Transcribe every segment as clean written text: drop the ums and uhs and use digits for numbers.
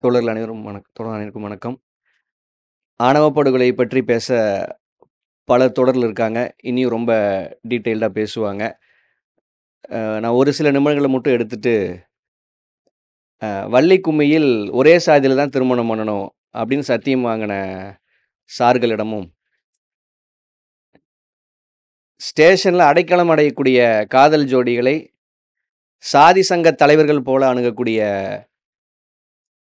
தோழர்கள் அனைவருக்கும் வணக்கம். ஆணவ படுகொலை பற்றி பேச பல தோழர்கள் இருக்காங்க. இனியும் ரொம்ப டீட்டெயில்டா பேசுவாங்க. நான் ஒரு சில நிமிடங்கள மட்டும் எடுத்துட்டு, வள்ளி கும்மியில் ஒரே சாதியில தான் திருமணம் பண்ணணும் அப்படின்னு சத்தியம் வாங்கின சார்களிடமும், ஸ்டேஷன்ல அடைக்கலம் அடையக்கூடிய காதல் ஜோடிகளை சாதி சங்க தலைவர்கள் போல அணுகக்கூடிய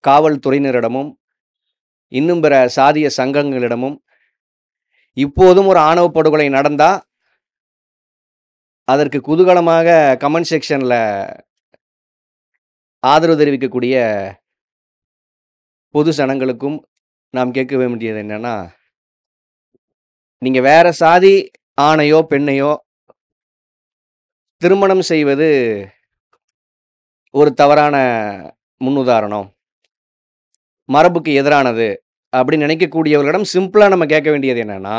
காவல்துறையினரிடமும், இன்னும் பிற சாதிய சங்கங்களிடமும், இப்போதும் ஒரு ஆணவ படுகொலை நடந்தா, அதற்கு குதூகலமாக கமெண்ட் செக்ஷன்ல ஆதரவு தெரிவிக்கக்கூடிய பொது ஜனங்களுக்கும் நாம் கேட்க வேண்டியது என்னன்னா, நீங்க வேற சாதி ஆணையோ, பெண்ணையோ திருமணம் செய்வது ஒரு தவறான முன்னுதாரணம். மரபுக்கு எதிரானது அப்படின்னு நினைக்கக்கூடியவர்களிடம் சிம்பிளா நம்ம கேட்க வேண்டியது என்னன்னா,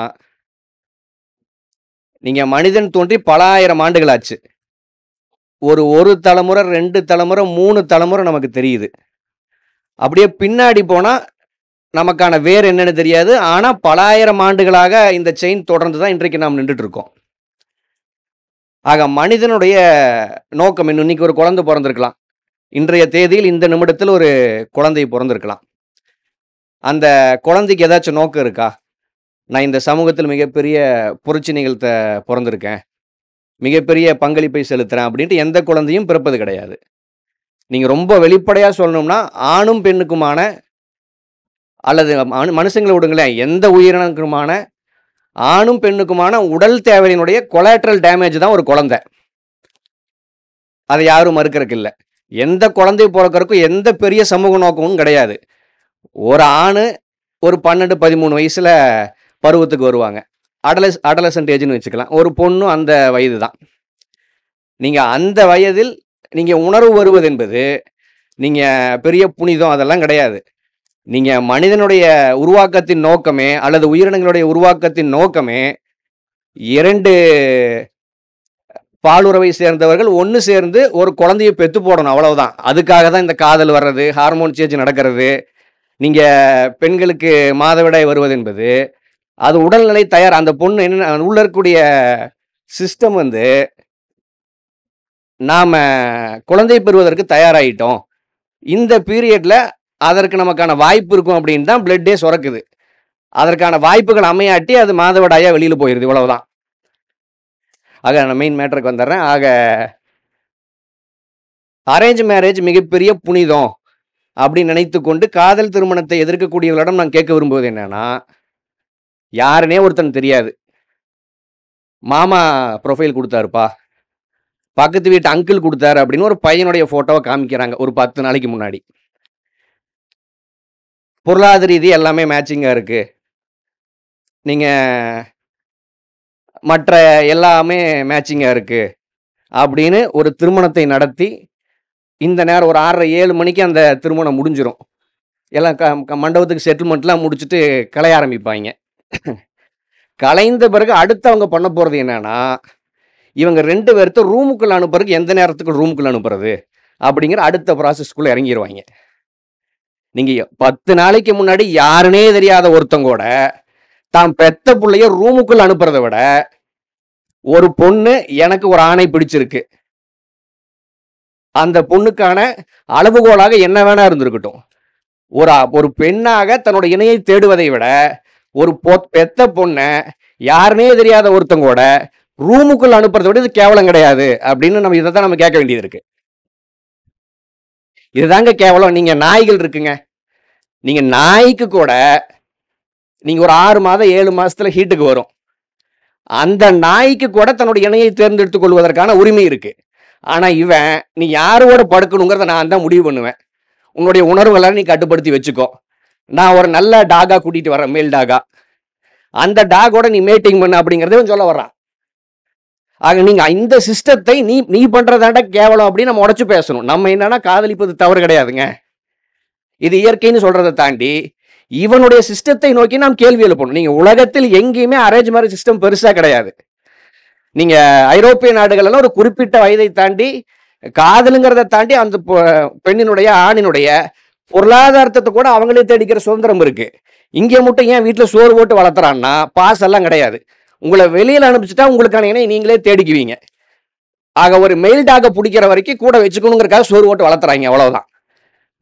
நீங்க மனிதன் தோன்றி பல ஆயிரம் ஆண்டுகள் ஆச்சு. ஒரு தலைமுறை, 2 தலைமுறை, 3 தலைமுறை நமக்கு தெரியுது. அப்படியே பின்னாடி போனா நமக்கான வேர் என்னன்னு தெரியாது. ஆனா பல ஆயிரம் ஆண்டுகளாக இந்த செயின் தொடர்ந்து தான் இன்றைக்கு நாம் நின்றுட்டு இருக்கோம். ஆக மனிதனுடைய நோக்கம் இன்னைக்கு ஒரு குழந்தை பிறந்திருக்கலாம். இன்றைய தேதியில் இந்த நிமிடத்தில் ஒரு குழந்தை பிறந்திருக்கலாம். அந்த குழந்தைக்கு ஏதாச்சும் நோக்கம் இருக்கா? நான் இந்த சமூகத்தில் மிகப்பெரிய புரட்சி நிகழ்த்த பிறந்திருக்கேன், மிகப்பெரிய பங்களிப்பை செலுத்துறேன் அப்படின்ட்டு எந்த குழந்தையும் பிறப்பது கிடையாது. நீங்க ரொம்ப வெளிப்படையா சொல்லணும்னா, ஆணும் பெண்ணுக்குமான அல்லது மனுஷங்களை விடுங்களேன், எந்த உயிரினக்குமான ஆணும் பெண்ணுக்குமான உடல் தேவையினுடைய கொலாட்ரல் டேமேஜ் தான் ஒரு குழந்தை. அதை யாரும் மறுக்கிறதுக்கு இல்லை. எந்த குழந்தை பிறக்கிறதுக்கும் எந்த பெரிய சமூக நோக்கமும் கிடையாது. ஒரு ஆணு ஒரு 12, 13 வயசுல பருவத்துக்கு வருவாங்க. அடலசன்ட் ஏஜ்னு வச்சுக்கலாம். ஒரு பொண்ணும் அந்த வயது தான். நீங்க அந்த வயதில் நீங்க உணர்வு வருவது என்பது நீங்க பெரிய புனிதம் அதெல்லாம் கிடையாது. நீங்க மனிதனுடைய உருவாக்கத்தின் நோக்கமே அல்லது உயிரினங்களுடைய உருவாக்கத்தின் நோக்கமே 2 பாலுறவை சேர்ந்தவர்கள் ஒன்று சேர்ந்து ஒரு குழந்தையை பெத்து போடணும், அவ்வளவுதான். அதுக்காக தான் இந்த காதல் வர்றது, ஹார்மோன் சேஞ்ச் நடக்கிறது, நீங்க பெண்களுக்கு மாதவிடாய் வருவது என்பது அது உடல்நிலை தயார். அந்த பொண்ணு என்ன உள்ள இருக்கக்கூடிய சிஸ்டம் வந்து நாம குழந்தை பெறுவதற்கு தயாராகிட்டோம், இந்த பீரியட்ல அதற்கு நமக்கான வாய்ப்பு இருக்கும் அப்படின்னு தான் பிளட்டே சுரக்குது. அதற்கான வாய்ப்புகள் அமையாட்டி அது மாதவிடாயா வெளியில போயிருது, இவ்வளவுதான். ஆக நான் மெயின் மேட்டருக்கு வந்துடுறேன். ஆக அரேஞ்ச் மேரேஜ் மிகப்பெரிய புனிதம் அப்படின்னு நினைத்து கொண்டு காதல் திருமணத்தை எதிர்க்கக்கூடியவர்களிடம் நான் கேட்க விரும்புவது என்னன்னா, யாருனே ஒருத்தன் தெரியாது, மாமா ப்ரொஃபைல் கொடுத்தாருப்பா, பக்கத்து வீட்டு அங்கிள் கொடுத்தாரு அப்படின்னு ஒரு பையனுடைய போட்டோவை காமிக்கிறாங்க ஒரு 10 நாளைக்கு முன்னாடி. பொருளாதார ரீதி எல்லாமே மேட்சிங்கா இருக்கு, நீங்க மற்ற எல்லாமே மேட்சிங்கா இருக்கு அப்படின்னு ஒரு திருமணத்தை நடத்தி இந்த நேரம் ஒரு 6:30, 7 மணிக்கு அந்த திருமணம் முடிஞ்சிடும். எல்லாம் மண்டபத்துக்கு செட்டில்மெண்ட்லாம் முடிச்சுட்டு கலைய ஆரம்பிப்பாங்க. கலைந்த பிறகு அடுத்து அவங்க பண்ண போறது என்னன்னா, இவங்க 2 பேர்த்த ரூமுக்குள்ள அனுப்புறதுக்கு எந்த நேரத்துக்கு ரூமுக்குள்ள அனுப்புறது அப்படிங்கிற அடுத்த ப்ராசஸ்க்குள்ள இறங்கிடுவாங்க. நீங்க 10 நாளைக்கு முன்னாடி யாருனே தெரியாத ஒருத்தங்கூட தான் பெத்த பிள்ளைய ரூமுக்குள்ள அனுப்புறதை விட, ஒரு பொண்ணு எனக்கு ஒரு ஆணை பிடிச்சிருக்கு, அந்த பொண்ணுக்கான அளவுகோலாக என்ன வேணா இருந்திருக்கட்டும், ஒரு பெண்ணாக தன்னோட இணையை தேடுவதை விட ஒரு பெத்த பொண்ண யாருனே தெரியாத ஒருத்தங்கூட ரூமுக்குள்ள அனுப்புறதை விட இது கேவலம் கிடையாது அப்படின்னு நம்ம இதை தான் நம்ம கேட்க வேண்டியது இருக்கு. இதுதாங்க கேவலம். நீங்க நாய்கள் இருக்குங்க, நீங்க நாய்க்கு கூட நீங்க ஒரு 6 மாதம் 7 மாசத்துல ஹீட்டுக்கு வரும், அந்த நாய்க்கு கூட தன்னோட இணையை தேர்ந்தெடுத்துக் கொள்வதற்கான உரிமை இருக்கு. ஆனா இவன் நீ யாரோட படுக்கணுங்கிறத நான் தான் முடிவு பண்ணுவேன், உன்னுடைய உணர்வுகளை நீ கட்டுப்படுத்தி வச்சுக்கோ, நான் ஒரு நல்ல டாகா கூட்டிட்டு வரேன், மேல் டாகா, அந்த டாகோட நீ மேட்டிங் பண்ணு அப்படிங்கறத சொல்ல வர்றான். ஆக நீங்க இந்த சிஸ்டத்தை நீ பண்றதாண்ட கேவலம் அப்படின்னு நம்ம உடைச்சு பேசணும். நம்ம என்னன்னா காதலிப்பது தவறு கிடையாதுங்க, இது இயற்கைன்னு சொல்றதை தாண்டி இவனுடைய சிஸ்டத்தை நோக்கி நாம் கேள்வி எழுப்பணும். நீங்க உலகத்தில் எங்கேயுமே அரேஞ்ச் மேரேஜ் சிஸ்டம் பெருசா கிடையாது. நீங்க ஐரோப்பிய நாடுகள் எல்லாம் ஒரு குறிப்பிட்ட வயதை தாண்டி காதலுங்கிறத தாண்டி அந்த பெண்ணினுடைய ஆணினுடைய பொருளாதாரத்தை கூட அவங்களே தேடிக்கிற சுதந்திரம் இருக்கு. இங்கே மட்டும் ஏன் வீட்டில் சோறு போட்டு வளர்த்துறான்னா பாஸ் எல்லாம் கிடையாது. உங்களை வெளியில் அனுப்பிச்சிட்டா உங்களுக்கான இணை நீங்களே தேடிக்குவீங்க. ஆக ஒரு மெயில் டாகை பிடிக்கிற வரைக்கும் கூட வச்சுக்கணுங்கிறக்காக சோறு போட்டு வளர்த்துறாங்க, அவ்வளவுதான்.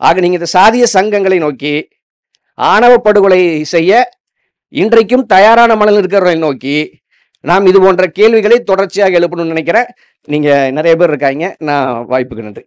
ஆக நீங்க இந்த சாதிய சங்கங்களை நோக்கி ஆணவ படுகொலை செய்ய இன்றைக்கும் தயாரான மனதில் இருக்கிறவர்களை நோக்கி நாம் இது போன்ற கேள்விகளை தொடர்ச்சியாக எழுப்பணும்னு நினைக்கிறேன். நீங்க நிறைய பேர் இருக்காங்க. நான் வாய்ப்புக்கு நன்றி.